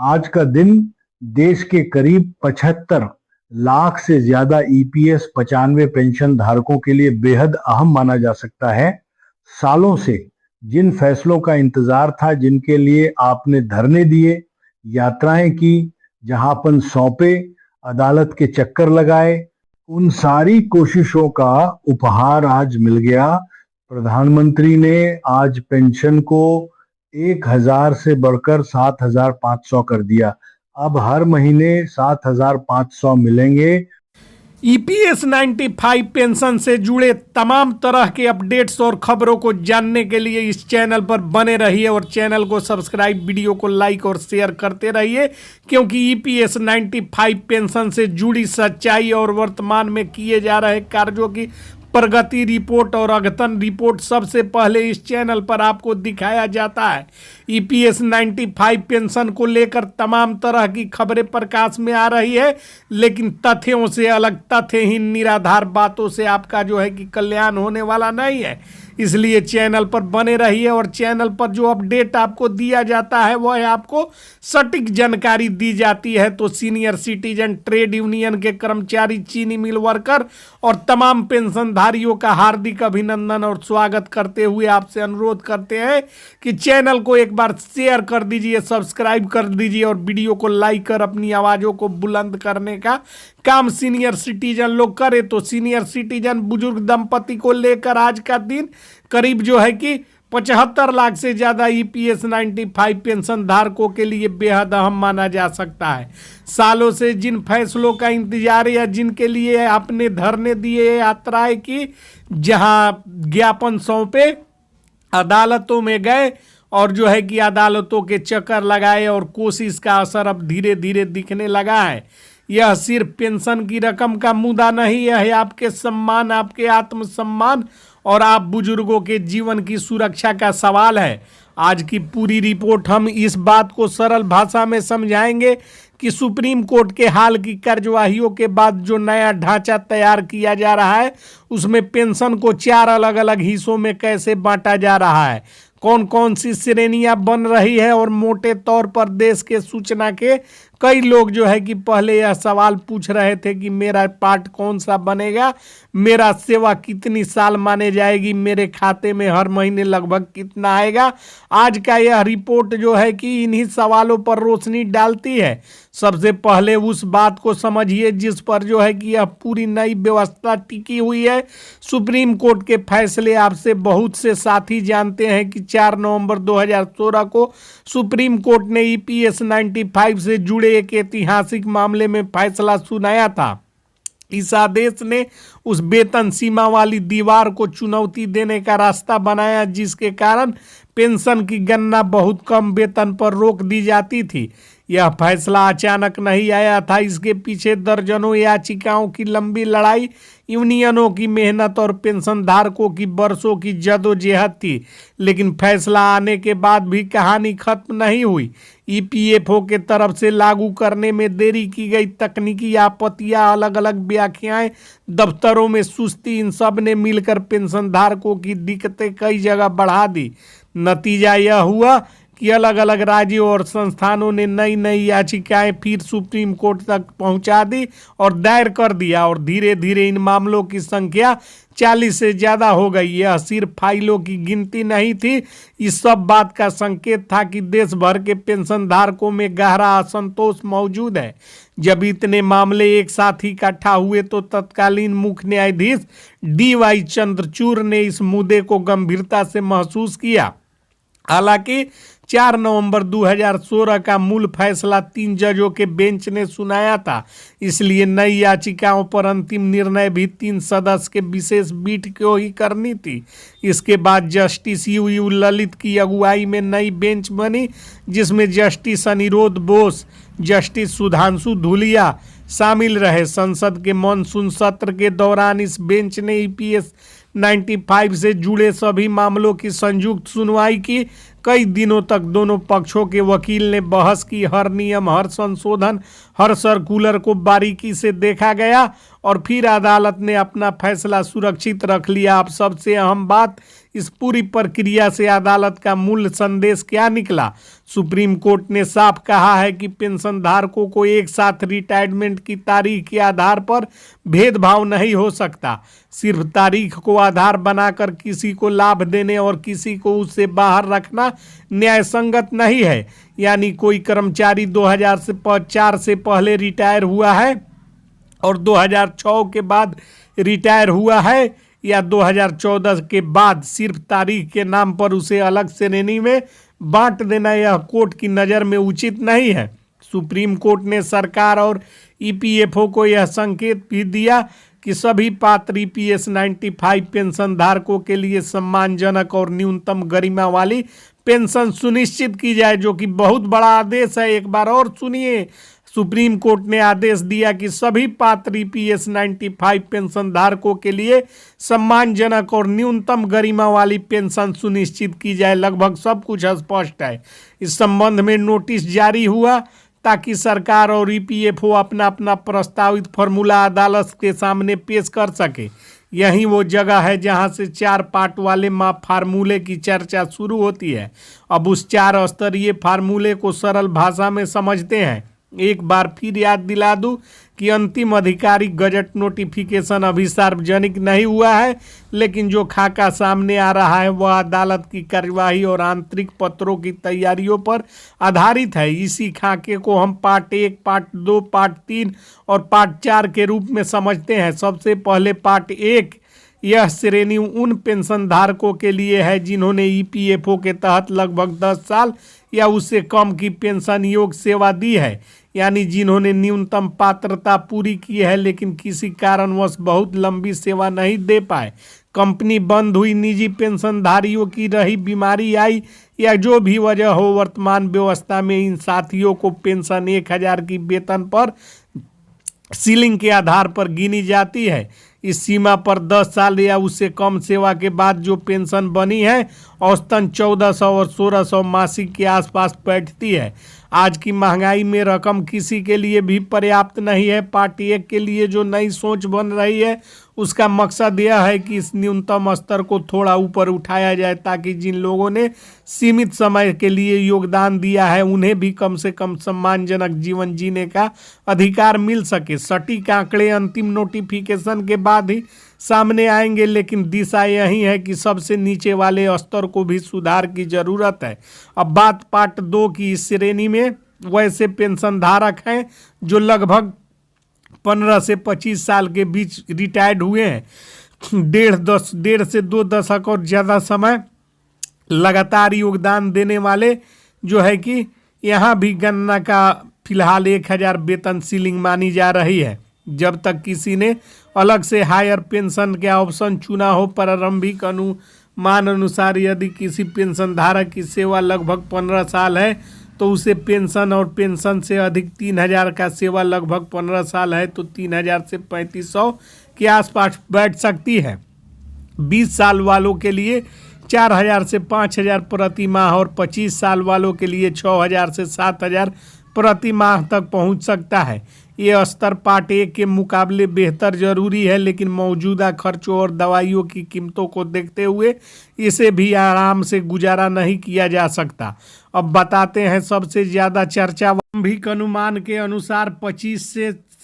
आज का दिन देश के करीब 75 लाख से ज्यादा ईपीएस 95 पेंशन धारकों के लिए बेहद अहम माना जा सकता है। सालों से जिन फैसलों का इंतजार था, जिनके लिए आपने धरने दिए, यात्राएं की, जहांपन सौंपे, अदालत के चक्कर लगाए, उन सारी कोशिशों का उपहार आज मिल गया। प्रधानमंत्री ने आज पेंशन को 1,000 से बढ़कर 7,500 कर दिया। अब हर महीने 7,500 मिलेंगे। ईपीएस 95 पेंशन से जुड़े तमाम तरह के अपडेट्स और खबरों को जानने के लिए इस चैनल पर बने रहिए और चैनल को सब्सक्राइब, वीडियो को लाइक और शेयर करते रहिए, क्योंकि ईपीएस 95 पेंशन से जुड़ी सच्चाई और वर्तमान में किए जा रहे कार्यों की प्रगति रिपोर्ट और अद्यतन रिपोर्ट सबसे पहले इस चैनल पर आपको दिखाया जाता है। ईपीएस 95 पेंशन को लेकर तमाम तरह की खबरें प्रकाश में आ रही है, लेकिन तथ्यों से अलग, तथ्यहीन निराधार बातों से आपका जो है कि कल्याण होने वाला नहीं है। इसलिए चैनल पर बने रहिए और चैनल पर जो अपडेट आपको दिया जाता है वह आपको सटीक जानकारी दी जाती है। तो सीनियर सिटीजन, ट्रेड यूनियन के कर्मचारी, चीनी मिल वर्कर और तमाम पेंशनधारियों का हार्दिक अभिनंदन और स्वागत करते हुए आपसे अनुरोध करते हैं कि चैनल को एक बार शेयर कर दीजिए, सब्सक्राइब कर दीजिए और वीडियो को लाइक कर अपनी आवाज़ों को बुलंद करने का काम सीनियर सिटीजन लोग करे। तो सीनियर सिटीजन बुजुर्ग दंपति को लेकर आज का दिन करीब जो है कि 75 लाख से ज़्यादा ईपीएस 95 पेंशन धारकों के लिए बेहद अहम माना जा सकता है। सालों से जिन फैसलों का इंतजार या जिनके लिए आपने धरने दिए, यात्राएं की, जहां ज्ञापन सौंपे, अदालतों में गए और जो है कि अदालतों के चक्कर लगाए और कोशिश का असर अब धीरे धीरे दिखने लगा है। यह सिर्फ पेंशन की रकम का मुद्दा नहीं है, आपके सम्मान, आपके आत्मसम्मान और आप बुजुर्गों के जीवन की सुरक्षा का सवाल है। आज की पूरी रिपोर्ट हम इस बात को सरल भाषा में समझाएंगे कि सुप्रीम कोर्ट के हाल की कार्यवाहियों के बाद जो नया ढांचा तैयार किया जा रहा है उसमें पेंशन को 4 अलग अलग हिस्सों में कैसे बांटा जा रहा है, कौन कौन सी श्रेणियां बन रही है और मोटे तौर पर देश के सूचना के कई लोग जो है कि पहले यह सवाल पूछ रहे थे कि मेरा पार्ट कौन सा बनेगा, मेरा सेवा कितनी साल माने जाएगी, मेरे खाते में हर महीने लगभग कितना आएगा। आज का यह रिपोर्ट जो है कि इन्हीं सवालों पर रोशनी डालती है। सबसे पहले उस बात को समझिए जिस पर जो है कि यह पूरी नई व्यवस्था टिकी हुई है। सुप्रीम कोर्ट के फैसले आपसे बहुत से साथी जानते हैं कि 4 नवंबर 2016 को सुप्रीम कोर्ट ने ईपीएस 95 से जुड़े एक ऐतिहासिक मामले में फैसला सुनाया था। इस आदेश ने उस वेतन सीमा वाली दीवार को चुनौती देने का रास्ता बनाया जिसके कारण पेंशन की गणना बहुत कम वेतन पर रोक दी जाती थी। यह फैसला अचानक नहीं आया था, इसके पीछे दर्जनों याचिकाओं की लंबी लड़ाई, यूनियनों की मेहनत और पेंशन धारकों की बरसों की जदोजहद थी। लेकिन फैसला आने के बाद भी कहानी खत्म नहीं हुई। ईपीएफओ के तरफ से लागू करने में देरी की गई, तकनीकी आपत्तियां, अलग अलग व्याख्याएं, दफ्तरों में सुस्ती, इन सब ने मिलकर पेंशन धारकों की दिक्कतें कई जगह बढ़ा दी। नतीजा यह हुआ कि अलग अलग राज्यों और संस्थानों ने नई नई याचिकाएं फिर सुप्रीम कोर्ट तक पहुंचा दी और दायर कर दिया और धीरे धीरे इन मामलों की संख्या 40 से ज़्यादा हो गई। यह सिर्फ फाइलों की गिनती नहीं थी, इस सब बात का संकेत था कि देश भर के पेंशन धारकों में गहरा असंतोष मौजूद है। जब इतने मामले एक साथ इकट्ठा हुए तो तत्कालीन मुख्य न्यायाधीश DY चंद्रचूड़ ने इस मुद्दे को गंभीरता से महसूस किया। हालांकि 4 नवंबर 2016 का मूल फैसला 3 जजों के बेंच ने सुनाया था, इसलिए नई याचिकाओं पर अंतिम निर्णय भी 3 सदस्य के विशेष पीठ को ही करनी थी। इसके बाद जस्टिस यू ललित की अगुवाई में नई बेंच बनी जिसमें जस्टिस अनिरुद्ध बोस, जस्टिस सुधांशु धूलिया शामिल रहे। संसद के मानसून सत्र के दौरान इस बेंच ने ईपीएस 95 से जुड़े सभी मामलों की संयुक्त सुनवाई की। कई दिनों तक दोनों पक्षों के वकील ने बहस की, हर नियम, हर संशोधन, हर सर्कुलर को बारीकी से देखा गया और फिर अदालत ने अपना फैसला सुरक्षित रख लिया। अब सबसे अहम बात इस पूरी प्रक्रिया से अदालत का मूल संदेश क्या निकला? सुप्रीम कोर्ट ने साफ कहा है कि पेंशन धारकों को एक साथ रिटायरमेंट की तारीख के आधार पर भेदभाव नहीं हो सकता। सिर्फ तारीख को आधार बनाकर किसी को लाभ देने और किसी को उससे बाहर रखना न्यायसंगत नहीं है। यानी कोई कर्मचारी 2004 से पहले रिटायर हुआ है और 2006 के बाद रिटायर हुआ है या 2014 के बाद, सिर्फ तारीख के नाम पर उसे अलग श्रेणी में बांट देना यह कोर्ट की नज़र में उचित नहीं है। सुप्रीम कोर्ट ने सरकार और ईपीएफओ को यह संकेत भी दिया कि सभी पात्र ईपीएस 95 पेंशन धारकों के लिए सम्मानजनक और न्यूनतम गरिमा वाली पेंशन सुनिश्चित की जाए, जो कि बहुत बड़ा आदेश है। एक बार और सुनिए, सुप्रीम कोर्ट ने आदेश दिया कि सभी पात्र ईपीएस 95 पेंशन धारकों के लिए सम्मानजनक और न्यूनतम गरिमा वाली पेंशन सुनिश्चित की जाए। लगभग सब कुछ स्पष्ट है। इस संबंध में नोटिस जारी हुआ ताकि सरकार और ईपीएफओ अपना अपना प्रस्तावित फॉर्मूला अदालत के सामने पेश कर सके। यही वो जगह है जहां से 4 पार्ट वाले फार्मूले की चर्चा शुरू होती है। अब उस 4 स्तरीय फार्मूले को सरल भाषा में समझते हैं। एक बार फिर याद दिला दूं कि अंतिम आधिकारिक गजट नोटिफिकेशन अभी सार्वजनिक नहीं हुआ है, लेकिन जो खाका सामने आ रहा है वह अदालत की कार्यवाही और आंतरिक पत्रों की तैयारियों पर आधारित है। इसी खाके को हम पार्ट 1, पार्ट 2, पार्ट 3 और पार्ट 4 के रूप में समझते हैं। सबसे पहले पार्ट 1, यह श्रेणी उन पेंशन धारकों के लिए है जिन्होंने ईपीएफओ के तहत लगभग 10 साल या उससे कम की पेंशन योग सेवा दी है, यानी जिन्होंने न्यूनतम पात्रता पूरी की है लेकिन किसी कारणवश बहुत लंबी सेवा नहीं दे पाए, कंपनी बंद हुई, निजी पेंशनधारियों की रही, बीमारी आई या जो भी वजह हो, वर्तमान व्यवस्था में इन साथियों को पेंशन 1000 की वेतन पर सीलिंग के आधार पर गिनी जाती है। इस सीमा पर 10 साल या उससे कम सेवा के बाद जो पेंशन बनी है औसतन 1400 और 1600 मासिक के आसपास बैठती है। आज की महंगाई में रकम किसी के लिए भी पर्याप्त नहीं है। पार्ट 1 के लिए जो नई सोच बन रही है उसका मकसद यह है कि इस न्यूनतम स्तर को थोड़ा ऊपर उठाया जाए ताकि जिन लोगों ने सीमित समय के लिए योगदान दिया है उन्हें भी कम से कम सम्मानजनक जीवन जीने का अधिकार मिल सके। सटीक आंकड़े अंतिम नोटिफिकेशन के बाद ही सामने आएंगे, लेकिन दिशा यही है कि सबसे नीचे वाले स्तर को भी सुधार की जरूरत है। अब बात पार्ट 2 की। इस श्रेणी में वैसे पेंशन धारक हैं जो लगभग 15 से 25 साल के बीच रिटायर्ड हुए हैं। डेढ़ से 2 दशक और ज़्यादा समय लगातार योगदान देने वाले जो है कि यहाँ भी गणना का फिलहाल 1000 वेतन सीलिंग मानी जा रही है। जब तक किसी ने अलग से हायर पेंशन के ऑप्शन चुना हो, प्रारंभिक अनुमान अनुसार यदि किसी पेंशन धारक की सेवा लगभग 15 साल है तो उसे पेंशन और पेंशन से अधिक 3000 का सेवा लगभग 15 साल है तो 3000 से 3500 के आसपास बैठ सकती है। 20 साल वालों के लिए 4000 से 5000 प्रति माह और 25 साल वालों के लिए 6000 से 7000 प्रति माह तक पहुंच सकता है। ये स्तर पार्ट 1 के मुकाबले बेहतर जरूरी है, लेकिन मौजूदा खर्चों और दवाइयों की कीमतों को देखते हुए इसे भी आराम से गुजारा नहीं किया जा सकता। अब बताते हैं सबसे ज़्यादा चर्चा प्रारंभिक अनुमान के अनुसार 25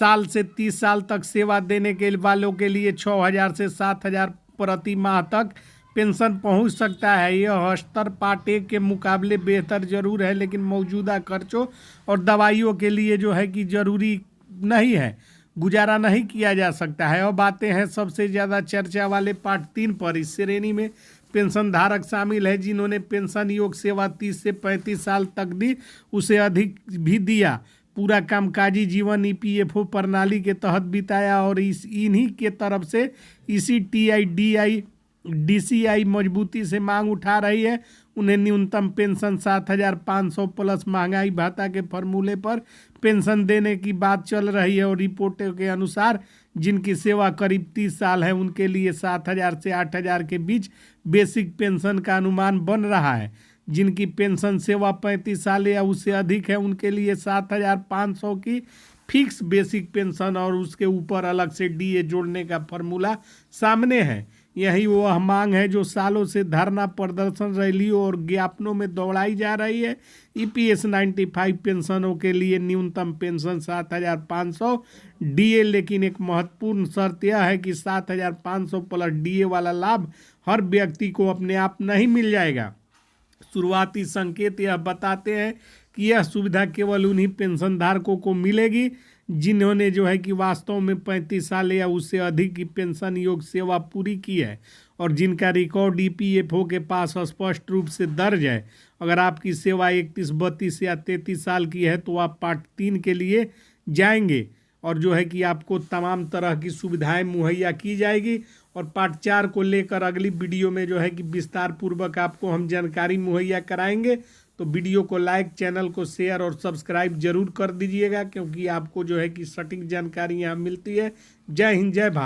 साल से 30 साल तक सेवा देने के वालों के लिए 6000 से 7000 प्रति माह तक पेंशन पहुंच सकता है। यह स्तर पार्ट 1 के मुकाबले बेहतर जरूर है, लेकिन मौजूदा खर्चों और दवाइयों के लिए जो है कि जरूरी नहीं है, गुजारा नहीं किया जा सकता है। अब आते हैं सबसे ज़्यादा चर्चा वाले पार्ट 3 पर। इस श्रेणी में पेंशन धारक शामिल है जिन्होंने पेंशन योग सेवा 30 से 35 साल तक दी, उसे अधिक भी दिया, पूरा कामकाजी जीवन ईपीएफओ प्रणाली के तहत बिताया और इन्हीं के तरफ से ईसीटीआई डीसीआई मजबूती से मांग उठा रही है। उन्हें न्यूनतम पेंशन 7500 प्लस महंगाई भत्ता के फॉर्मूले पर पेंशन देने की बात चल रही है और रिपोर्टों के अनुसार जिनकी सेवा करीब 30 साल है उनके लिए 7000 से 8000 के बीच बेसिक पेंशन का अनुमान बन रहा है। जिनकी पेंशन सेवा 35 साल या उससे अधिक है उनके लिए 7500 की फिक्स बेसिक पेंशन और उसके ऊपर अलग से डीए जोड़ने का फॉर्मूला सामने है। यही वह मांग है जो सालों से धरना प्रदर्शन रैलियों और ज्ञापनों में दौड़ाई जा रही है। ईपीएस 95 पेंशनों के लिए न्यूनतम पेंशन 7,500 डीए, लेकिन एक महत्वपूर्ण शर्त यह है कि 7,500 प्लस डीए वाला लाभ हर व्यक्ति को अपने आप नहीं मिल जाएगा। शुरुआती संकेत यह बताते हैं कि यह सुविधा केवल उन्हीं पेंशन धारकों को मिलेगी जिन्होंने जो है कि वास्तव में 35 साल या उससे अधिक की पेंशन योग सेवा पूरी की है और जिनका रिकॉर्ड ईपीएफओ के पास स्पष्ट रूप से दर्ज है। अगर आपकी सेवा 31, 32 या 33 साल की है तो आप पार्ट 3 के लिए जाएंगे और जो है कि आपको तमाम तरह की सुविधाएं मुहैया की जाएगी। और पार्ट 4 को लेकर अगली वीडियो में जो है कि विस्तार पूर्वक आपको हम जानकारी मुहैया कराएंगे। तो वीडियो को लाइक, चैनल को शेयर और सब्सक्राइब जरूर कर दीजिएगा, क्योंकि आपको जो है कि सटीक जानकारी यहाँ मिलती है। जय हिंद, जय भारत।